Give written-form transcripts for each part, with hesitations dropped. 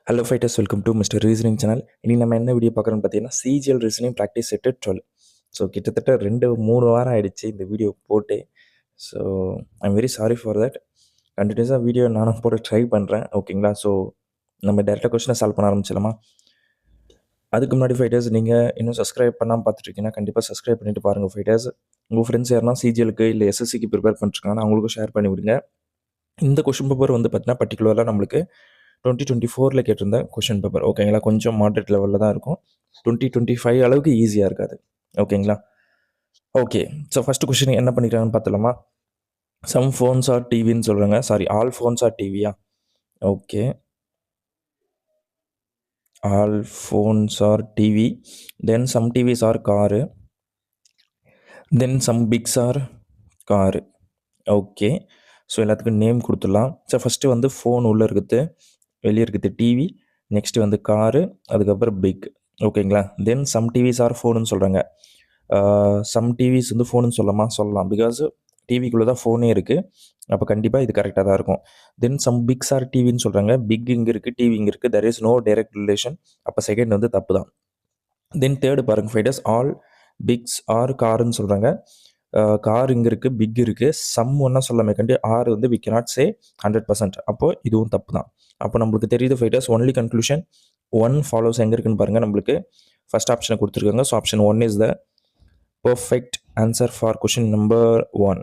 Hello fighters, welcome to mister reasoning channel. இன்றைக்கி நம்ம என்ன வீடியோ பார்க்குறோன்னு பார்த்தீங்கன்னா, CGL reasoning practice set 12. So கிட்டத்தட்ட 2-3 வாரம் ஆகிடுச்சு இந்த வீடியோ போட்டு. So I'm very sorry for that. கண்டினியூஸாக வீடியோ நானும் போட்டு ட்ரை பண்ணுறேன், ஓகேங்களா? ஸோ நம்ம டேரெக்டாக கொஸ்டினை சால்வ் பண்ண ஆரம்பிச்சிடலாமா? அதுக்கு முன்னாடி ஃபைட்டர்ஸ், நீங்கள் இன்னும் சப்ஸ்கிரைப் பண்ணாமல் பார்த்துட்ருக்கீங்கன்னா கண்டிப்பாக சப்ஸ்கிரைப் பண்ணிவிட்டு பாருங்கள் ஃபைட்டர்ஸ். உங்கள் ஃப்ரெண்ட்ஸ் யாருனா சிஜிஎலுக்கு இல்லை எஸ்எஸ்சிக்கு ப்ரிப்பேர் பண்ணிட்டுருக்காங்கன்னா அவங்களுக்கும் ஷேர் பண்ணி விடுங்க. இந்த கொஷின் பேப்பர் வந்து பார்த்தீங்கன்னா பர்டிகுலராக நம்மளுக்கு 2024 கேட்டிருந்த கொஷின் பேப்பர், ஓகேங்களா? கொஞ்சம் மாடரேட் லெவலில் தான் இருக்கும். 2025 அளவுக்கு ஈஸியாக இருக்காது, ஓகேங்களா? ஓகே, ஸோ ஃபஸ்ட்டு கொஷின் என்ன பண்ணிக்கிறாங்கன்னு பார்த்துலாமா? சம் ஃபோன்ஸ் ஆர் டிவின்னு சொல்கிறாங்க. சாரி, ஆல் ஃபோன்ஸ் ஆர் டிவியா? Okay, all phones are TV. Then some TVs are car. Then some pigs are car. Okay, so எல்லாத்துக்கும் நேம் கொடுத்துடலாம். ஸோ ஃபஸ்ட்டு வந்து phone உள்ளே இருக்குது, வெளியே இருக்குது டிவி, நெக்ஸ்ட்டு வந்து காரு, அதுக்கப்புறம் பிக், ஓகேங்களா? தென் சம் டிவிஸ் ஆர் ஃபோனுன்னு சொல்கிறாங்க. சம் டிவிஸ் வந்து ஃபோனுன்னு சொல்லலாம், பிகாஸ் டிவிக்குள்ளே தான் ஃபோனே இருக்குது. அப்போ கண்டிப்பாக இது கரெக்டாக தான் இருக்கும். தென் சம் பிக்ஸ் ஆர் டிவின்னு சொல்கிறாங்க. பிக் இங்கே இருக்குது, டிவி இங்கே இருக்குது, there is no direct relation. அப்போ செகண்ட் வந்து தப்பு தான். தென் தேர்டு பாருங்கள் ஃபைட்டர்ஸ், ஆல் பிக்ஸ் ஆர் காருன்னு சொல்கிறாங்க. கார் இங்கே இருக்குது, பிக் இருக்குது, சம் ஒன்றா சொல்லாமே கண்டி ஆர் வந்து வி கேனாட் சே 100%. அப்போது இதுவும் தப்பு தான். அப்போ நம்மளுக்கு தெரியுது fighters, only conclusion one follows எங்கே இருக்குன்னு பாருங்கள். நம்மளுக்கு ஃபஸ்ட் ஆப்ஷனை கொடுத்துருக்காங்க. So option 1 is the perfect answer for question number 1.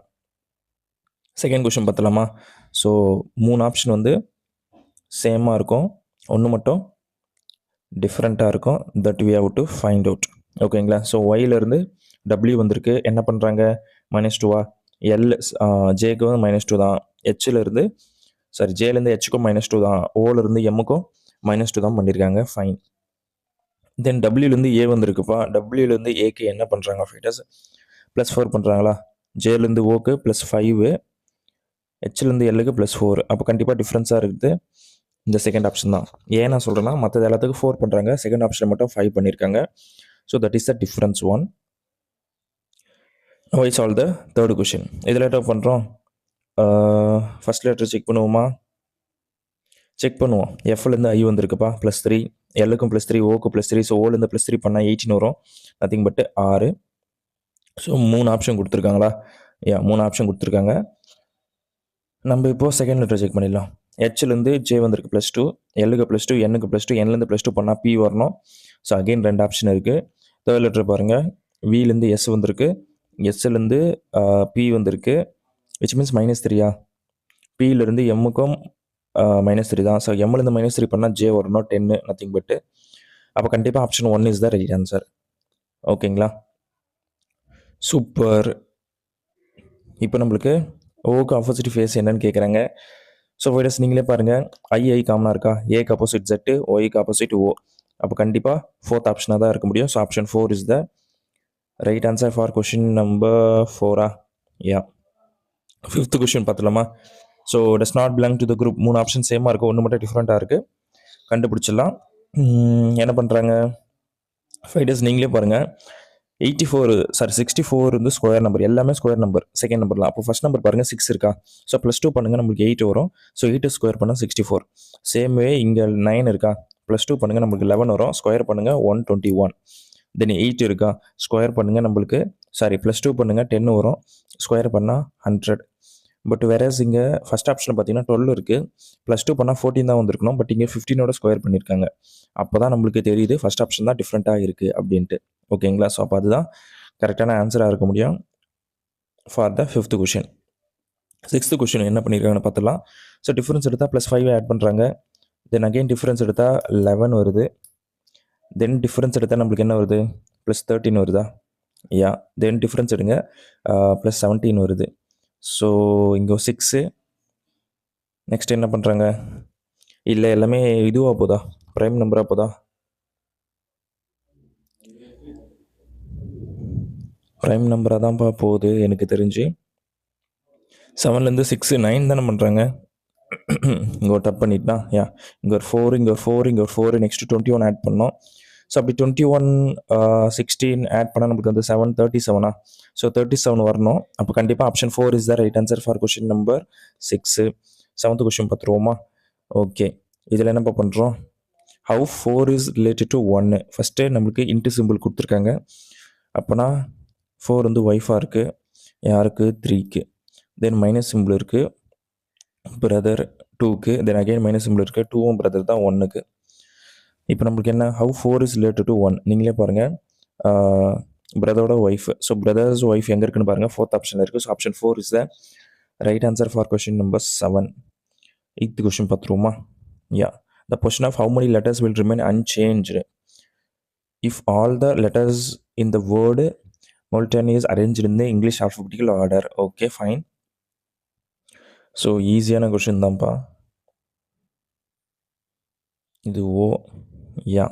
Second question பார்த்தலாமா? ஸோ 3 ஆப்ஷன் வந்து சேமாக இருக்கும், ஒன்று மட்டும் டிஃப்ரெண்ட்டாக இருக்கும். That we have to find out, ஓகேங்களா? ஸோ ஒயிலேருந்து டபிள்யூ வந்திருக்கு, என்ன பண்ணுறாங்க? -2வா? எல் ஜேக்கு வந்து -2 தான். ஹெச்சிலேருந்து ஜேலேருந்து ஹெச்சுக்கும் -2 தான். ஓலேருந்து எம்முக்கும் -2 தான் பண்ணியிருக்காங்க. ஃபைன். தென் டபிள்யூலேருந்து ஏ வந்திருக்குப்பா. டபிள்யூலேருந்து ஏக்கு என்ன பண்ணுறாங்க ஃபைட்டர்ஸ்? +4 பண்ணுறாங்களா? ஜேலேருந்து ஓக்கு +5, ஹெச்லேருந்து எல்லுக்கு +4. அப்போ கண்டிப்பாக டிஃப்ரென்ஸாக இருக்குது இந்த செகண்ட் ஆப்ஷன் தான். ஏன் நான் சொல்கிறேன்னா, மற்றது எல்லாத்துக்கும் 4 பண்ணுறாங்க, செகண்ட் ஆப்ஷன் மட்டும் 5 பண்ணியிருக்காங்க. So that is the difference 1. Now I solve the third question. இதில் என்ன பண்ணுறோம்? ஃபஸ்ட் லெட்டர் செக் பண்ணுவோமா? செக் பண்ணுவோம். எஃப்லேருந்து ஐ வந்திருக்குப்பா, +3, எல்லுக்கும் +3, ஓக்கு +3. ஸோ ஓலேருந்து +3 பண்ணால் 18 வரும், நத்திங் பட்டு 6. ஸோ 3 ஆப்ஷன் கொடுத்துருக்காங்களா? 3 ஆப்ஷன் கொடுத்துருக்காங்க. நம்ம இப்போது செகண்ட் லெட்டர் செக் பண்ணிடலாம். ஹெச்லேருந்து ஜே வந்திருக்கு +2, எல்லுக்கு +2, எண்ணுக்கு +2, என்லேருந்து +2 பண்ணால் பி வரணும். ஸோ அகெயின் 2 ஆப்ஷன் இருக்குது. தேர்ட் லெட்டர் பாருங்கள், விலேருந்து எஸ் வந்திருக்கு, எஸ்லேருந்து பி வந்திருக்கு, விச் மீன்ஸ் -3யா? பியிலேருந்து எம்முக்கும் -3 தான். ஸோ எம்லேருந்து -3 பண்ணால் ஜே வரணும், 10, நத்திங் பட்டு. அப்போ கண்டிப்பாக option 1 is the right answer, ஓகேங்களா? சூப்பர். இப்போ நம்மளுக்கு ஓக்கு ஆப்போசிட் ஃபேஸ் என்னன்னு கேட்குறாங்க. ஸோ ஃபைட்டர்ஸ் நீங்களே பாருங்கள், ஐ காமனாக இருக்கா? ஏக்கு ஆப்போசிட் Z, ஒய்க்கு ஆப்போசிட் ஓ. அப்போ கண்டிப்பாக ஃபோர்த் ஆப்ஷனாக தான் இருக்க முடியும். So option 4 is the right answer for question number 4. Fifth question பார்த்துலாமா? So does not belong to the group. 3 option சேமாக இருக்குது, ஒன்று மட்டும் டிஃப்ரெண்ட்டாக இருக்குது. கண்டுபிடிச்சிடலாம். என்ன பண்ணுறாங்க ஃபைட்டர்ஸ்? நீங்களே பாருங்கள், 64 வந்து ஸ்கொயர் நம்பர், எல்லாமே ஸ்கொயர் நம்பர், செகண்ட் நம்பர்லாம். அப்போ ஃபஸ்ட் நம்பர் பாருங்கள், 6 இருக்கா? ஸோ +2 பண்ணுங்கள், நம்மளுக்கு 8 வரும். ஸோ 8 ஸ்கொயர் பண்ணால் 64. சேம் வே இங்கே 9 இருக்கா? +2 பண்ணுங்கள், நம்மளுக்கு 11 வரும். ஸ்கொயர் பண்ணுங்கள், 121. தென் 8 இருக்கா? ஸ்கொயர் பண்ணுங்கள், நம்மளுக்கு +2 பண்ணுங்கள், 10 வரும். ஸ்கொயர் பண்ணால் 100. பட் வேறஸ் இங்கே ஃபஸ்ட் ஆப்ஷன் பார்த்தீங்கன்னா 12 இருக்குது, +2 பண்ணால் 14 தான் வந்திருக்கணும். பட் இங்கே 15ஓட ஸ்கொயர் பண்ணியிருக்காங்க. அப்போ தான் நம்மளுக்கு தெரியுது ஃபஸ்ட் ஆப்ஷன் தான் டிஃப்ரெண்ட்டாக இருக்குது அப்படின்ட்டு, ஓகேங்களா? ஸோ அப்போ அதுதான் கரெக்டான ஆன்சராக இருக்க முடியும் for the 5th question. 6th question என்ன பண்ணியிருக்காங்கன்னு பார்த்துலாம். ஸோ டிஃப்ரென்ஸ் எடுத்தால் +5 ஆட் பண்ணுறாங்க. தென் அகெயின் டிஃப்ரென்ஸ் எடுத்தால் 11 வருது. தென் டிஃப்ரென்ஸ் எடுத்தால் நம்மளுக்கு என்ன வருது? +13 வருதா? தென் டிஃப்ரென்ஸ் எடுங்க, +17 வருது. ஸோ இங்கே 6. நெக்ஸ்ட் என்ன பண்ணுறாங்க? இல்லை எல்லாமே இதுவாக போதா? ப்ரைம் நம்பராக போதா? ப்ரைம் நம்பராக தான்ப்பா போகுது எனக்கு தெரிஞ்சு. 7லேருந்து 6, 9 தானே பண்ணுறாங்க. இங்கே ஒரு டப் பண்ணிட்டுனா இங்கே ஒரு 4, இங்கே ஒரு 4, இங்கே ஒரு 4, நெக்ஸ்ட்டு 21 ஆட் பண்ணோம். ஸோ அப்படி 21, 16 ஆட் பண்ணால் நமக்கு வந்து 7, 37. ஸோ 37 வரணும். அப்போ கண்டிப்பாக option 4 is the right answer for question number 6. 7th question பார்த்துருவோமா? ஓகே, இதில் என்னப்பா பண்ணுறோம்? How 4 is related to 1. ஃபஸ்ட்டே நம்மளுக்கு இன்ட்டு சிம்பிள் கொடுத்துருக்காங்க. அப்போனா 4 வந்து ஒய்ஃபாக இருக்குது. யாருக்கு? 3க்கு. தென் மைனஸ் சிம்பிள் இருக்குது பிரதர் 2க்கு. தென் அகைன் மைனஸ் சிம்பிள் இருக்குது 2வும் பிரதர் தான் 1க்கு. இப்போ நம்மளுக்கு என்ன? How 4 is related to 1. நீங்களே பாருங்கள், பிரதரோட ஒய்ஃப். ஸோ பிரதர்ஸ் ஒய்ஃப் எங்கே இருக்குன்னு பாருங்கள், 4th ஆப்ஷனில் இருக்குது. So option 4 is the right answer for question number 7. 8th question பார்த்துருவோமா? Yeah, the question of how many letters will remain unchanged if all the letters in the word Multan is arranged in the English alphabetical order. Okay, fine. So ஈஸியான question தான்ப்பா இது. ஓ யா,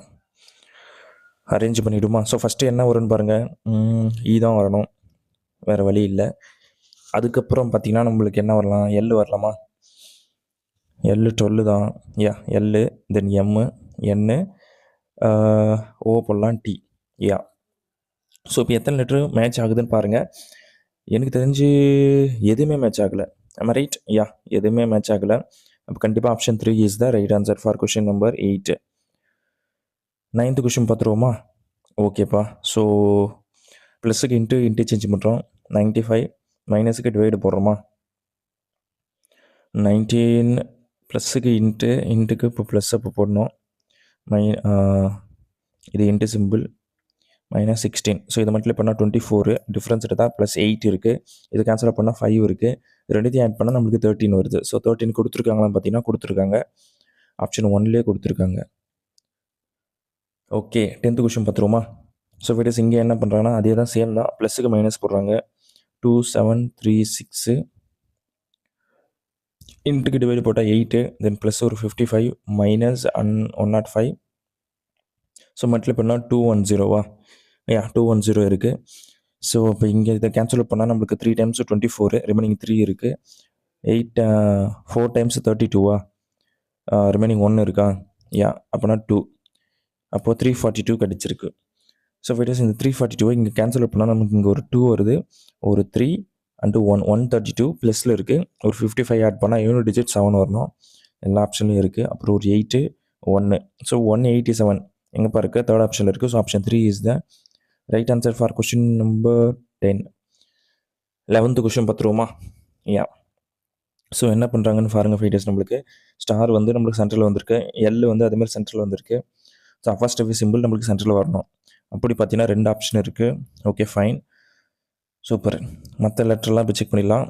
arrange பண்ணிவிடுமா? So first என்ன வரும்னு பாருங்கள், ஈ தான் வரணும், வேறு வழி இல்லை. அதுக்கப்புறம் பார்த்திங்கன்னா நம்மளுக்கு என்ன வரலாம்? எல் வரலாமா? எல் 12 தான். யா, எல், தென் எம்மு, என்னு, ஓ போடலாம், டி. யா, ஸோ இப்போ எத்தனை லெட்ரு மேட்ச் ஆகுதுன்னு பாருங்கள். எனக்கு தெரிஞ்சு எதுவுமே மேட்ச் ஆகலை. ஆமாம், ரைட்? யா, எதுவுமே மேட்ச் ஆகலை. அப்போ கண்டிப்பாக option 3 is the right answer for question number 8. 9th question பார்த்துருவோமா? ஓகேப்பா. ஸோ ப்ளஸுக்கு இன்ட்டு சேஞ்ச் பண்ணுறோம். 95 மைனஸுக்கு டிவைடு போடுறோமா? 19 ப்ளஸுக்கு இன்ட்டுக்கு இப்போ ப்ளஸ் அப்போ போடணும். இது இன்ட்டு சிம்பிள் -16. ஸோ இதை மல்டிப்ளை பண்ணால் 24. டிஃப்ரென்ஸ் எடுத்தால் +8 இருக்குது. இது கேன்சல் பண்ணால் 5 இருக்குது. ரெண்டுத்தையும் ஆட் பண்ணால் நம்மளுக்கு 13 வருது. ஸோ 13 கொடுத்துருக்காங்களான்னு பார்த்தீங்கன்னா கொடுத்துருக்காங்க. ஆப்ஷன் 1லேயே கொடுத்துருக்காங்க. ஓகே, 10th கொஷின் பார்த்துருவோமா? ஸோ விடஸ் இங்கே என்ன பண்ணுறாங்கன்னா அதே தான், சேம் தான். ப்ளஸுக்கு மைனஸ் போடுறாங்க. 2 7 3 6 இன்ட்டுக்கு டிவைடு போட்டால் 8, தென் ப்ளஸ் ஒரு 55 மைனஸ் 105. ஸோ மல்டிப்ளை பண்ணால் 210வா? யா, 210 இருக்குது. ஸோ இப்போ இங்கே இதை கேன்சல் பண்ணால் நம்மளுக்கு 3 டைம்ஸ் 24, ரிமைனிங் 3 இருக்குது. 8 4 டைம்ஸ் 32வா? ரிமைனிங் 1 இருக்கா? யா, அப்போனா 2. அப்போது 342 கிடச்சிருக்கு. ஸோ விடஸ் இந்த 342 இங்கே கேன்சல் பண்ணால் நமக்கு இங்கே ஒரு 2 வருது, ஒரு 3 அண்டு 132 ப்ளஸில் இருக்குது. ஒரு 55 ஆட் பண்ணால் 7 டிஜிட் 7 வரணும். எல்லா ஆப்ஷன்லையும் இருக்குது. அப்புறம் ஒரு 8 1. ஸோ 187 எங்கேப்பா இருக்குது? தேர்ட் ஆப்ஷனில் இருக்குது. So option 3 is the right answer for question number 10. 11th question பார்த்துருவோமா? யா, ஸோ என்ன பண்ணுறாங்கன்னு பாருங்கள் ஃபைட்டர்ஸ். நம்மளுக்கு ஸ்டார் வந்து நம்மளுக்கு சென்ட்ரல் வந்திருக்கு, எல் வந்து அதேமாதிரி சென்ட்ரல் வந்திருக்கு. ஸோ ஃபர்ஸ்ட் சிம்பிள் நம்மளுக்கு சென்ட்ரல் வரணும். அப்படி பார்த்தீங்கன்னா 2 ஆப்ஷன் இருக்குது. Okay, fine, super. மற்ற லெட்டர்லாம் இப்போ செக் பண்ணிடலாம்.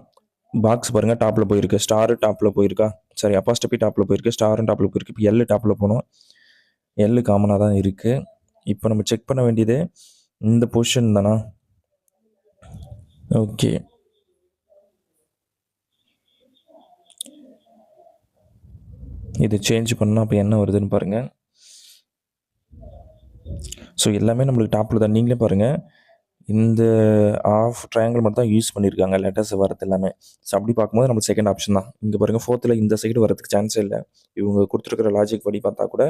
பாக்ஸ் பாருங்கள், டாப்பில் போயிருக்கு. ஸ்டாரு டாப்பில் போயிருக்கா? சரி, அப்பாஸ்டபி டாப்பில் போயிருக்கு, ஸ்டாரும் டாப்பில் போயிருக்கு. இப்போ எல் டாப்பில் போகணும். எல் காமனாக தான் இருக்குது. இப்போ நம்ம செக் பண்ண வேண்டியது இந்த பொசிஷன் தானா? ஓகே, இது சேஞ்ச் பண்ணால் அப்போ என்ன வருதுன்னு பாருங்கள். ஸோ எல்லாமே நம்மளுக்கு டாப்பில் தான். நீங்களே பாருங்கள், இந்த ஆஃப் ட்ரையாங்கிள் மட்டும் தான் யூஸ் பண்ணியிருக்காங்க லெட்டர்ஸ் வரது எல்லாமே. ஸோ அப்படி பார்க்கும்போது நம்மளுக்கு செகண்ட் ஆப்ஷன் தான். இங்கே பாருங்கள், 4th இந்த சைடு வரதுக்கு சான்ஸே இல்லை. இவங்க கொடுத்துருக்கிற லாஜிக் படி பார்த்தா கூட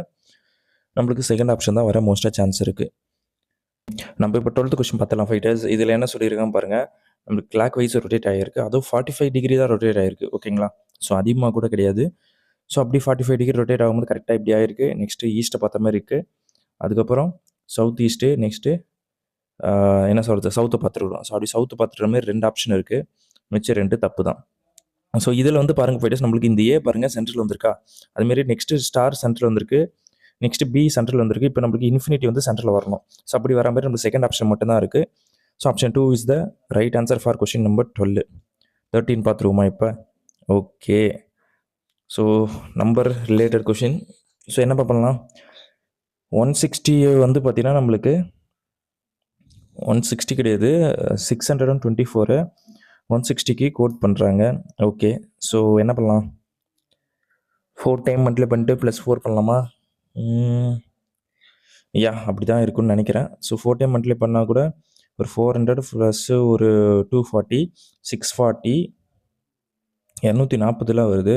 நம்மளுக்கு செகண்ட் ஆப்ஷன் தான் வர மோஸ்ட்டாக சான்ஸ் இருக்குது. நம்ம இப்போ 12th கொஷின் பார்த்தலாம் ஃபைட்டர்ஸ். இதில் என்ன சொல்லியிருக்காங்க பாருங்கள், நம்மளுக்கு கிளாக் வைஸ் ரொட்டேட் ஆகிருக்கு. அதுவும் 45 டிகிரி தான் ரொட்டேட் ஆகிருக்கு. ஓகேங்களா? ஸோ அதிகமாக கூட கிடையாது. ஸோ அப்படி 45 டிகிரி ரொட்டேட் ஆகும்போது கரெக்டாக இப்படி ஆகிருக்கு. நெக்ஸ்ட்டு ஈஸ்ட்டை பார்த்த மாதிரி இருக்குது. அதுக்கப்புறம் சவுத் ஈஸ்ட்டு, நெக்ஸ்ட்டு என்ன சொல்கிறது, சவுத்தை பார்த்துருக்குறோம். ஸோ அப்படி சவுத்து பார்த்துற மாதிரி 2 ஆப்ஷன் இருக்குது. மிச்சம் 2 தப்பு தான். ஸோ இதில் வந்து பாருங்கள் ஃபைட்டர்ஸ், நம்மளுக்கு இந்த ஏ பாருங்கள் சென்ட்ரல் வந்திருக்கா? அதுமாரி நெக்ஸ்ட்டு ஸ்டார் சென்ட்ரல் வந்திருக்கு, நெக்ஸ்ட்டு பி சென்ட்ரல் வந்திருக்கு. இப்போ நம்மளுக்கு இன்ஃபினிட்டி வந்து சென்ட்ரல் வரணும். ஸோ அப்படி வர மாதிரி நம்மளுக்கு செகண்ட் ஆப்ஷன் மட்டும் தான் இருக்குது. So option 2 is the right answer for question number 12. 13 பார்த்துருவோமா இப்போ? Okay, so number related question. So என்னப்பா பண்ணலாம்? 160 வந்து பார்த்தீங்கன்னா நம்மளுக்கு 160 கிடையாது, 624 160க்கு கோட் பண்ணுறாங்க. ஓகே, ஸோ என்ன பண்ணலாம்? 4 டைம் மல்டிப்ளை பண்ணிட்டு +4 பண்ணலாமா? யா, அப்படி தான் இருக்குன்னு நினைக்கிறேன். ஸோ 4 டைம் மல்டிப்ளை பண்ணால் கூட ஒரு 400 ப்ளஸ் ஒரு 240 640 240 வருது.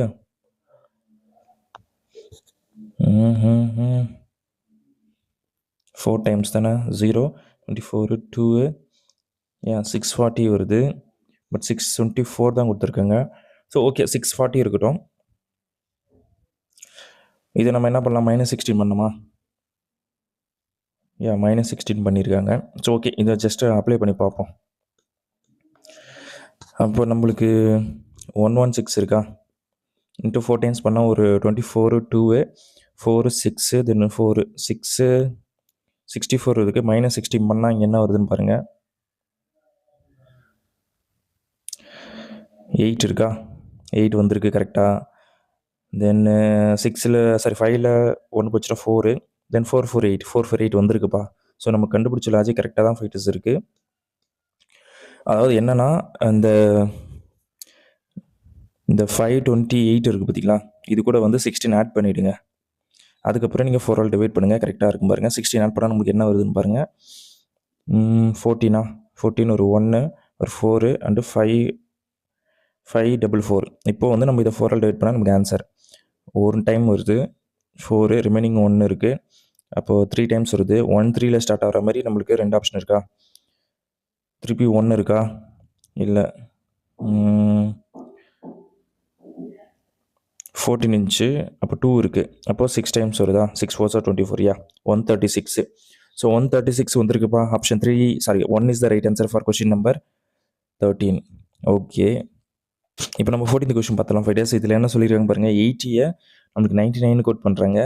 4 டைம்ஸ் தானே, 0 24 2 640 வருது. பட் 624 தான் கொடுத்துருக்காங்க. ஸோ ஓகே, 640 இருக்கட்டும். இதை நம்ம என்ன பண்ணலாம்? -16 பண்ணணுமா? -16 பண்ணியிருக்காங்க. ஸோ ஓகே, இதை ஜஸ்ட்டு அப்ளை பண்ணி பார்ப்போம். அப்போ நம்மளுக்கு 116 இருக்கா, இன்ட்டு 4 டைம்ஸ் பண்ணால் ஒரு 24, 2 4 6 தென் 4 6 64 இருக்குது. -16 பண்ணால் இங்கே என்ன வருதுன்னு பாருங்கள். 8 இருக்கா, 8 வந்திருக்கு கரெக்டாக. தென் 6ல் 5ல் 1 போச்சுன்னா 4, தென் 4 4 8 4 4 8 வந்திருக்குப்பா. ஸோ நம்ம கண்டுபிடிச்ச லாஜிக் கரெக்டாக தான் ஃபைட்டர்ஸ் இருக்குது. அதாவது என்னென்னா, இந்த 528 இருக்குது பார்த்தீங்களா, இது கூட வந்து 16 ஆட் பண்ணிவிடுங்க. அதுக்கப்புறம் நீங்கள் 4ஆல் டிவைட் பண்ணுங்கள், கரெக்டாக இருக்கும் பாருங்கள். 16 ஆட் பண்ணால் நமக்கு என்ன வருதுன்னு பாருங்கள். 14 ஒரு 1 ஒரு 4 அண்டு 544. இப்போது வந்து நம்ம இதை 4ஆல் டிவைட் பண்ணால் நமக்கு ஆன்சர் ஒரு டைம் வருது 4, ரிமைனிங் 1 இருக்குது. அப்போது 3 டைம்ஸ் வருது. 1 3ல் ஸ்டார்ட் ஆகிற மாதிரி நம்மளுக்கு 2 ஆப்ஷன் இருக்கா, திருப்பி 1 இருக்கா, இல்லை 14 இன்ச்சு, அப்போ 2 இருக்குது. அப்போது 6 டைம்ஸ் வருதா, 6 4 24, 136. ஸோ 136 வந்திருக்குப்பா. Option 1 is the right answer for question number 13. Okay, இப்போ நம்ம 14th கொஸ்டின் பார்த்தலாம் ஃபைட்டர்ஸ். இதில் என்ன சொல்லியிருக்காங்க பாருங்கள். 80 நம்மளுக்கு 99 கோட் பண்ணுறாங்க,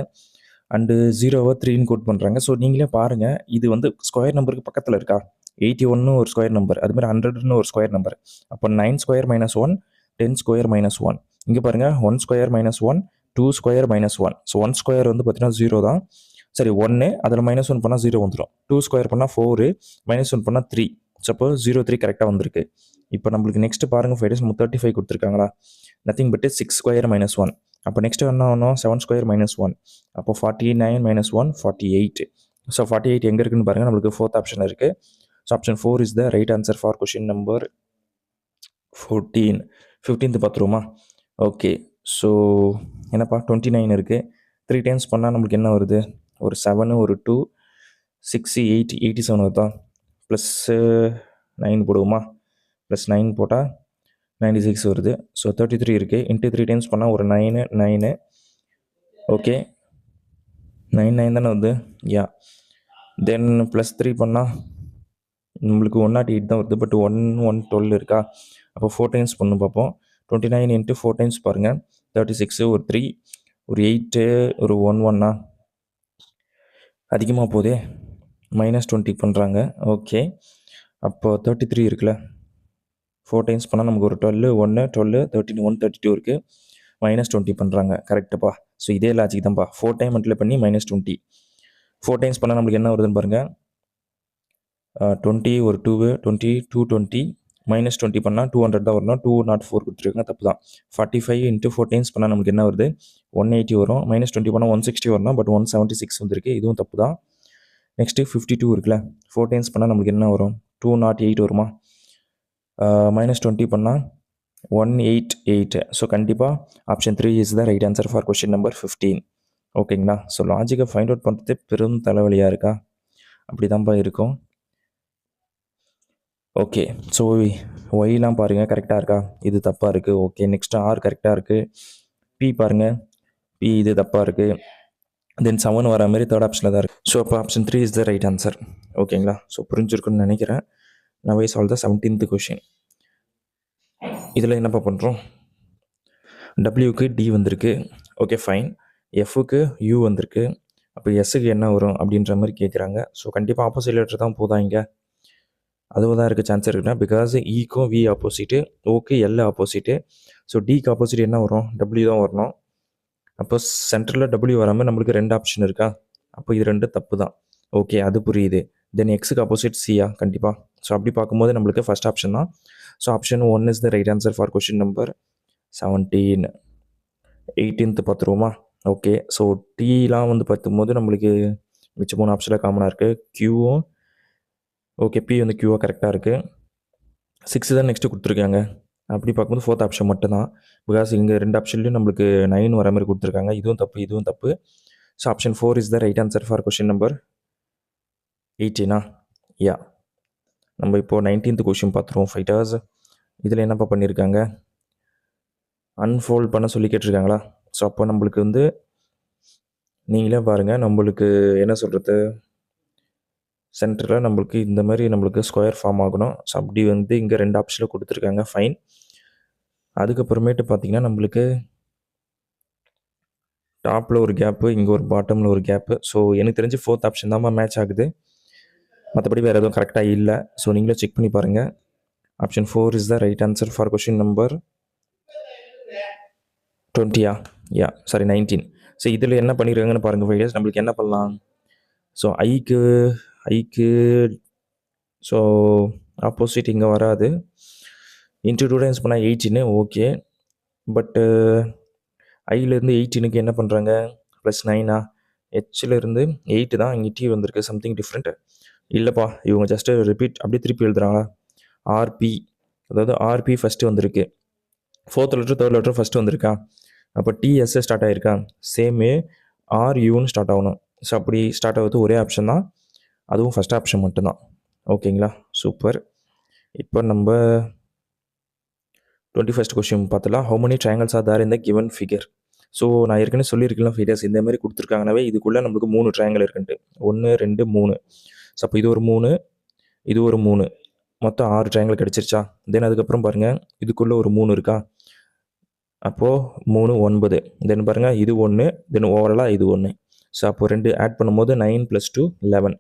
அண்டு 0 3 கோட் பண்ணுறாங்க. ஸோ நீங்களே பாருங்கள், இது வந்து ஸ்கொயர் நம்பருக்கு பக்கத்தில் இருக்கா. 81 ஒரு ஸ்கொயர் நம்பர், அதுமாதிரி 100 ஒரு ஸ்கொயர் நம்பர். அப்போ 9 ஸ்கொயர் -1 10 ஸ்கொயர் -1. இங்கே பாருங்கள், 1 ஸ்கொயர் -1 2 ஸ்கொயர் -1. ஸோ 1 ஸ்கொயர் வந்து பார்த்தீங்கன்னா 0 தான், சரி 1, அதில் -1 பண்ணால் 0 வந்துடும். 2 ஸ்கொயர் பண்ணால் 4, -1 பண்ணால் 3. சப்போஸ் 0 3 கரெக்டாக வந்திருக்கு. இப்போ நம்மளுக்கு நெக்ஸ்ட் பாருங்கள் ஃபைட்டர்ஸ், நம்ம 35 கொடுத்துருக்காங்களா, நத்திங் பட் 6 ஸ்கொயர் -1. அப்போ நெக்ஸ்ட் என்ன ஆகணும், 7 ஸ்கொயர் -1. அப்போ 49 -1 48. ஸோ 48 எங்கே இருக்குன்னு பாருங்கள், நம்மளுக்கு 4th ஆப்ஷன் இருக்குது. So option 4 is the right answer for question number 14. 15th பார்த்துருவோமா. ஓகே, ஸோ என்னப்பா 29 இருக்குது. 3 டைம்ஸ் பண்ணால் நம்மளுக்கு என்ன வருது, ஒரு 7 ஒரு 2 6 8 87 வருதா. ப்ளஸ் 9 போடுவோமா, ப்ளஸ் 9 போட்டால் 96 வருது. ஸோ 33 இருக்குது. இன்ட்டு 3 டைம்ஸ் பண்ணால் ஒரு 9 9. ஓகே, 9 9 தானே வருது. தென் ப்ளஸ் 3 பண்ணால் நம்மளுக்கு 108 தான் வருது. பட் 1 1 12 இருக்கா. அப்போ 4 டைம்ஸ் பண்ணு பார்ப்போம். 29 இன்ட்டு 4 டைம்ஸ் பாருங்கள், 36 ஒரு 3 ஒரு 8 ஒரு 1 1 அதிகமாக போதே, -20 பண்ணுறாங்க. ஓகே, அப்போ 33 இருக்குல்ல, 4 டைம்ஸ் பண்ணால் நமக்கு ஒரு 12 1 12 13 132 இருக்குது. -20 பண்ணுறாங்க, கரெக்டுப்பா. ஸோ இதே லாஜிக் தான்ப்பா. 4 டைம் மல்டிப்ளை பண்ணி -20. 4 டைம்ஸ் பண்ணால் நம்மளுக்கு என்ன வருதுன்னு பாருங்கள். 20 ஒரு 2 20 220 -20 பண்ணால் 200 தான் வரணும். 204 கொடுத்துருக்காங்க, தப்பு தான். 45 இன்ட்டு 4 டைம்ஸ் பண்ணால் நமக்கு என்ன வருது, 180 வரும். -20 பண்ணால் 160 வரணும். பட் 176 வந்துருக்கு, இதுவும் தப்பு தான். நெக்ஸ்ட்டு 52 இருக்குல்ல, 4 டைம்ஸ் பண்ணால் நம்மளுக்கு என்ன வரும், 208 வருமா. -20 பண்ணால் 188. ஸோ கண்டிப்பாக option 3 is the right answer for question number 15. ஓகேங்களா. ஸோ லாஜிக்கை ஃபைண்ட் அவுட் பண்ணுறது பெரும் தலைவலியாக இருக்கா, அப்படி தான்ப்பா இருக்கும். ஓகே, ஸோ ஒய்லாம் பாருங்கள் கரெக்டாக இருக்கா, இது தப்பாக இருக்குது. ஓகே, நெக்ஸ்ட்டு ஆர் கரெக்டாக இருக்குது. பி பாருங்கள், பி இது தப்பாக இருக்குது. தென் 7 வர மாதிரி தேர்ட் ஆப்ஷனில் தான் இருக்குது. ஸோ அப்போ option 3 is the right answer. ஓகேங்களா. ஸோ புரிஞ்சிருக்குன்னு நினைக்கிறேன். Now I solve the 17th question. இதில் என்னப்பா பண்ணுறோம், டபிள்யூக்கு டி வந்திருக்கு. Okay fine. எஃப்க்கு யூ வந்திருக்கு. அப்போ எஸ்ஸுக்கு என்ன வரும் அப்படின்ற மாதிரி கேட்குறாங்க. ஸோ கண்டிப்பாக ஆப்போசிட் லெட்டர் தான் போதா இங்கே, அதுவும் தான் இருக்க சான்ஸ் இருக்குன்னா. பிகாஸ் ஈக்கும் வி ஆப்போசிட்டு, ஓக்கு எல் ஆப்போசிட்டு. ஸோ டிக்கு ஆப்போசிட் என்ன வரும், டபிள்யூ தான் வரணும். அப்போ சென்டரில் டபிள்யூ வராமல் நம்மளுக்கு 2 ஆப்ஷன் இருக்கா. அப்போ இது 2 தப்பு தான். ஓகே, அது புரியுது. தென் எக்ஸுக்கு ஆப்போசிட் சியா கண்டிப்பாக. ஸோ அப்படி பார்க்கும்போது நம்மளுக்கு ஃபஸ்ட் ஆப்ஷன் தான். So option 1 is the right answer for question number 17. 18th பார்த்துருவோமா. ஓகே, ஸோ டீலாம் வந்து பார்க்கும்போது நம்மளுக்கு மிச்ச 3 ஆப்ஷனில் காமனாக இருக்குது. கியூவும் ஓகே, பி வந்து கியூவாக கரெக்டாக இருக்குது. 6 தான் நெக்ஸ்ட்டு கொடுத்துருக்காங்க. அப்படி பார்க்கும்போது 4th ஆப்ஷன் மட்டும்தான். பிகாஸ் இங்கே 2 ஆப்ஷன்லையும் நம்மளுக்கு 9 வர மாதிரி கொடுத்துருக்காங்க. இதுவும் தப்பு, இதுவும் தப்பு. So option 4 is the right answer for question number 18. நம்ம இப்போது 19th கொஷின் பார்த்துருவோம் ஃபைட்டர்ஸ். இதில் என்னப்பா பண்ணியிருக்காங்க, அன்ஃபோல்ட் பண்ண சொல்லி கேட்டிருக்காங்களா. ஸோ அப்போ நம்மளுக்கு வந்து நீங்களே பாருங்கள், நம்மளுக்கு என்ன சொல்கிறது, சென்டரில் நம்மளுக்கு இந்த மாதிரி நம்மளுக்கு ஸ்கொயர் ஃபார்ம் ஆகணும். ஸோ அப்படி வந்து இங்கே 2 ஆப்ஷனில் கொடுத்துருக்காங்க. ஃபைன். அதுக்கப்புறமேட்டு பார்த்தீங்கன்னா நம்மளுக்கு டாப்பில் ஒரு கேப்பு, இங்கே ஒரு பாட்டமில் ஒரு கேப்பு. ஸோ எனக்கு தெரிஞ்சு 4th ஆப்ஷன் தான் மேட்ச் ஆகுது. மற்றபடி வேறு எதுவும் கரெக்டாக இல்லை. ஸோ நீங்களே செக் பண்ணி பாருங்கள். Option 4 is the right answer for question number 20யா? சாரி 19. ஸோ இதில் என்ன பண்ணியிருக்காங்கன்னு பாருங்கள் ஃபைடர்ஸ். நம்மளுக்கு என்ன பண்ணலாம்? ஸோ ஐக்கு ஸோ ஆப்போசிட் இங்கே வராது. இன்ட்டு 2 டைம்ஸ் பண்ணால் 18 ஓகே. பட்டு ஐலேருந்து 18க்கு என்ன பண்ணுறாங்க? ப்ளஸ் 9ஆ? ஹெச்லேருந்து 8 தான், இங்கே டி வந்திருக்கு. சம்திங் டிஃப்ரெண்ட் இல்லைப்பா. இவங்க ஜஸ்ட்டு ரிப்பீட் அப்படியே திருப்பி எழுதுறாங்களா? ஆர்பி, அதாவது ஆர்பி ஃபஸ்ட்டு வந்திருக்கு. 4th letter 3rd letter first வந்திருக்கா? அப்போ டிஎஸ்ஸே ஸ்டார்ட் ஆகிருக்கா? சேமு ஆர்யூன்னு ஸ்டார்ட் ஆகணும். ஸோ அப்படி ஸ்டார்ட் ஆகுது ஒரே ஆப்ஷன் தான், அதுவும் ஃபஸ்ட் ஆப்ஷன் மட்டும்தான். ஓகேங்களா? சூப்பர். இப்போ நம்ம 21st கொஸ்டின் பார்த்தலாம். How many triangles are there in the given figure? So நான் ஏற்கனவே சொல்லியிருக்கலாம் ஃபிகர்ஸ் இந்த மாதிரி கொடுத்துருக்காங்கனாவே இதுக்குள்ளே நம்மளுக்கு 3 ட்ரையாங்கிள் இருக்குன்ட்டு. 1 2 3. ஸோ அப்போ இது ஒரு 3, இது ஒரு 3, மொத்தம் 6 ட்ரையாங்கிள் கிடச்சிருச்சா? தென் அதுக்கப்புறம் பாருங்கள், இதுக்குள்ளே ஒரு 3 இருக்கா? அப்போது 3 9. தென் பாருங்கள், இது 1, தென் ஓவராலாக இது 1. ஸோ அப்போது 2 ஆட் பண்ணும்போது 9 + 2 11.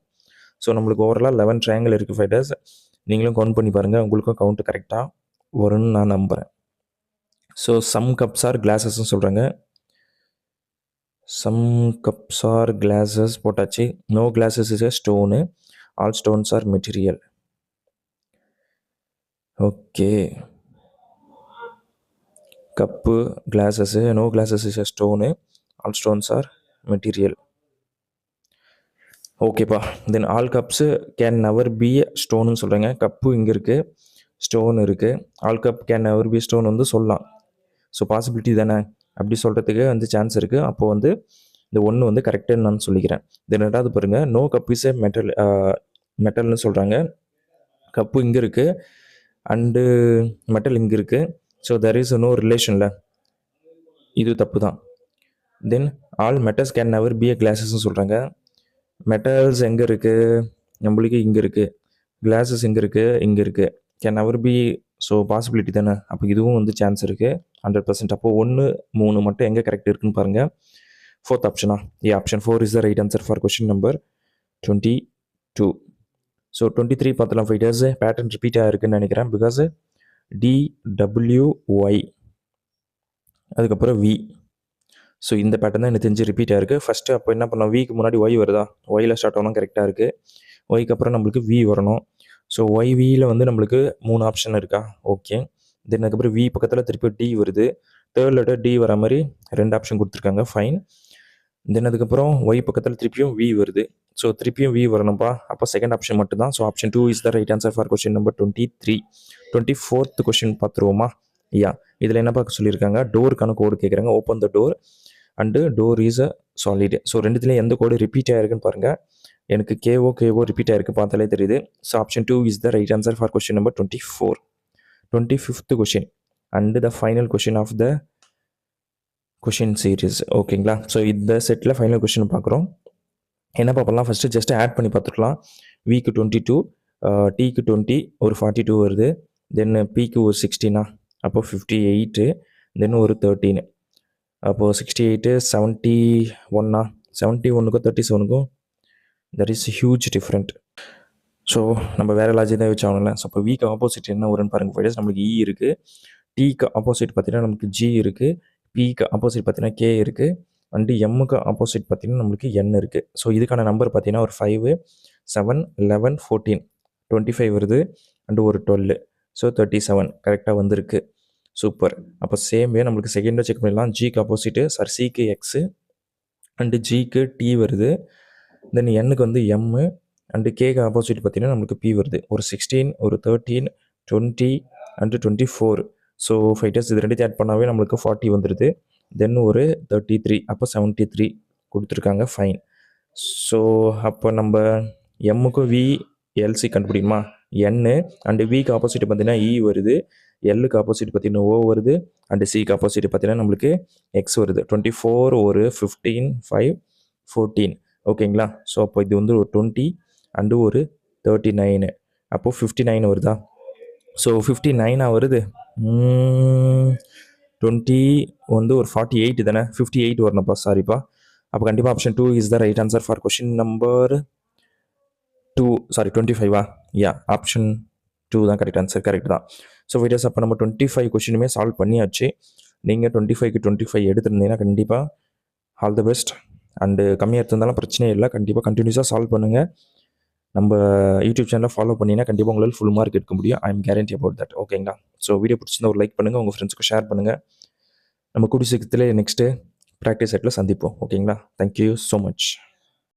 ஸோ நம்மளுக்கு ஓவராலாக 11 ட்ரையாங்கிள் இருக்குது ஃபைட்டர்ஸ். நீங்களும் கவுண்ட் பண்ணி பாருங்கள், உங்களுக்கும் கவுண்ட் கரெக்டாக வரும்னு நான் நம்புகிறேன். ஸோ சம் கப்ஸ் ஆர் கிளாஸஸ்ன்னு சொல்கிறாங்க. சம் கப்ஸ் ஆர் கிளாஸஸ் போட்டாச்சு. No glasses is a stone, all stones are material. Okay, cup glasses, no glasses is a stone, all stones are material. ஓகேப்பா. Then all cups can never be ஸ்டோனுன்னு சொல்கிறாங்க. Cup இங்கே இருக்குது, stone இருக்குது. All cup can never be stone வந்து சொல்லலாம். So possibility தானே, அப்படி சொல்கிறதுக்கு வந்து சான்ஸ் இருக்குது. அப்போது வந்து இந்த 1 வந்து கரெக்டுன்னு நான் சொல்லிக்கிறேன். தென் 2வது பாருங்கள், நோ கப் இஸ் எ மெட்டல்னு சொல்கிறாங்க. கப்பு இங்கே இருக்குது அண்டு மெட்டல் இங்கே இருக்குது. ஸோ தெர் இஸ் நோ ரிலேஷனில், இது தப்பு தான். Then all metals can never be a கிளாஸஸ்ன்னு சொல்கிறாங்க. மெட்டல்ஸ் எங்கே இருக்குது? நம்மளுக்கு இங்கே இருக்குது. கிளாஸஸ் எங்கே இருக்குது? இங்கே இருக்குது. Can never B, so possibility தானே. அப்போ இதுவும் வந்து சான்ஸ் இருக்குது 100%. அப்போது 1 3 மட்டும் எங்கே கரெக்ட் இருக்குன்னு பாருங்கள். 4th ஆப்ஷனா? Option 4 is the right answer for question number 22. So 23 பார்த்தலாம் ஃபைட்டர்ஸ். பேட்டர்ன் ரிப்பீட் ஆகிருக்குன்னு நினைக்கிறேன். பிகாஸ் DWY அதுக்கப்புறம் V. ஸோ இந்த பேட்டர்ன் தான் எனக்கு தெரிஞ்சு ரிப்பீட் ஆகிருக்கு. ஃபஸ்ட்டு அப்போ என்ன பண்ணலாம், விக்கு முன்னாடி ஒய் வருதா? ஒயில் ஸ்டார்ட் ஆகணும், கரெக்டாக இருக்குது. ஒய்க்கு அப்புறம் நம்மளுக்கு வி வரணும். ஸோ ஒய்வியில் வந்து நம்மளுக்கு 3 ஆப்ஷன் இருக்கா? ஓகே. தென் அதுக்கப்புறம் வி பக்கத்தில் திருப்பி டி வருது. 3rd லெட்டர் டி வர மாதிரி 2 ஆப்ஷன் கொடுத்துருக்காங்க. ஃபைன். தென் அதுக்கப்புறம் ஒய் பக்கத்தில் திருப்பியும் வி வருது. ஸோ திருப்பியும் வி வரணும்ப்பா. அப்போ செகண்ட் ஆப்ஷன் மட்டும் தான். So option 2 is the right answer for question number 23. 24th question பார்த்துருவோமா? இதில் என்ன பார்க்க சொல்லியிருக்காங்க? டோருக்கான கோடு கேட்குறாங்க. Open the door and door is a solid. So ரெண்டுத்துலேயும் எந்த கோடு ரிப்பீட் ஆகிருக்குன்னு பாருங்கள். எனக்கு கேஓ ரிப்பீட் ஆகிருக்கு, பார்த்தாலே தெரியுது. So option 2 is the right answer for question number 24. 25th question and the final question of the question series. ஓகேங்களா? So இந்த செட்டில் ஃபைனல் கொஷின் பார்க்குறோம். என்ன பார்க்கலாம்? ஃபஸ்ட்டு ஜஸ்ட் ஆட் பண்ணி பார்த்துக்கலாம். விக்கு 22, டிக்கு 20, ஒரு 42 வருது. தென் பிக்கு ஒரு 16, அப்போது 58, தென் ஒரு 13, அப்போது 68, 71, 71க்கும் 37க்கும் that is huge different. So நம்ம வேறு லாஜிக் தான் வச்சாகணும்ல. ஸோ அப்போ விக்கு ஆப்போசிட் என்ன வரும்னு பாருங்கள் ஃபைடர்ஸ். நம்மளுக்கு இ இருக்குது. டிக்கு ஆப்போசிட் பார்த்தீங்கன்னா நமக்கு ஜி இருக்குது. பிக்கு ஆப்போசிட் பார்த்தீங்கன்னா கே இருக்குது. அண்டு எம்முக்கு ஆப்போசிட் பார்த்தீங்கன்னா நம்மளுக்கு என் இருக்குது. ஸோ இதுக்கான நம்பர் பார்த்தீங்கன்னா ஒரு 5, 7, 11, 14, 25 வருது. அண்டு ஒரு 12, ஸோ 37 கரெக்டாக வந்திருக்கு. சூப்பர். அப்போ சேம் வே நம்மளுக்கு செகண்டாக செக் பண்ணிடலாம். ஜிக்கு ஆப்போசிட்டு சிக்கு எக்ஸு அண்டு ஜிக்கு டி வருது. தென் எண்ணுக்கு வந்து எம்மு அண்டு கேக்கு ஆப்போசிட் பார்த்தீங்கன்னா நம்மளுக்கு பி வருது. ஒரு 16, ஒரு 13, 20 அண்டு 24. ஸோ ஃபைட்டர்ஸ் இது ரெண்டுத்தையும் ஆட் பண்ணாவே நம்மளுக்கு 40 வந்துடுது. தென் ஒரு 33, அப்போ 73 கொடுத்துருக்காங்க. ஃபைன். ஸோ அப்போ நம்ம எம்முக்கும் வி எல்சி கண்டுபிடிக்குமா? என்னு அண்டு விக்கு ஆப்போசிட் பார்த்தீங்கன்னா இ வருது. எல்லுக்கு ஆப்போசிட் பார்த்தீங்கன்னா ஓ வருது. அண்டு சிக்கு ஆப்போசிட் பார்த்தீங்கன்னா நம்மளுக்கு எக்ஸ் வருது. 24, ஒரு 15, 5, 14. ஓகேங்களா? ஸோ அப்போ இது வந்து ஒரு 20, அண்டு ஒரு 39. அப்போது 59 வருதா? ஸோ 59 வருது. 20 வந்து ஒரு 48 தானே, 58 வரணும்ப்பா, சாரிப்பா. அப்போ கண்டிப்பாக option 2 is the right answer for question number 2, sorry 25. Yeah, option 2 தான் கரெக்ட் ஆன்சர், கரெக்ட் தான். ஸோ வீடியோஸ் அப்போ நம்ம 25 கொஷினுமே சால்வ் பண்ணியாச்சு. நீங்கள் 25க்கு 25 எடுத்துருந்தீங்கன்னா கண்டிப்பாக ஆல் தி பெஸ்ட். அண்டு கம்மியாக எடுத்திருந்தாலும் பிரச்சனையே இல்லை, கண்டிப்பாக கண்டினியூஸாக சால்வ் பண்ணுங்கள். நம்ம யூடியூப் சேனலை ஃபாலோ பண்ணினா கண்டிப்பாக உங்களால் ஃபுல் மார்க் எடுக்க முடியும். I am guarantee about that. ஓகேங்களா? ஸோ வீடியோ பிடிச்சிருந்தா ஒரு லைக் பண்ணுங்கள், உங்கள் ஃப்ரெண்ட்ஸுக்கு ஷேர் பண்ணுங்கள். நம்ம கூடிய சீக்கிரத்தில் நெக்ஸ்ட்டு ப்ராக்டிஸ் செட்டில் சந்திப்போம். ஓகேங்களா? Thank you so much.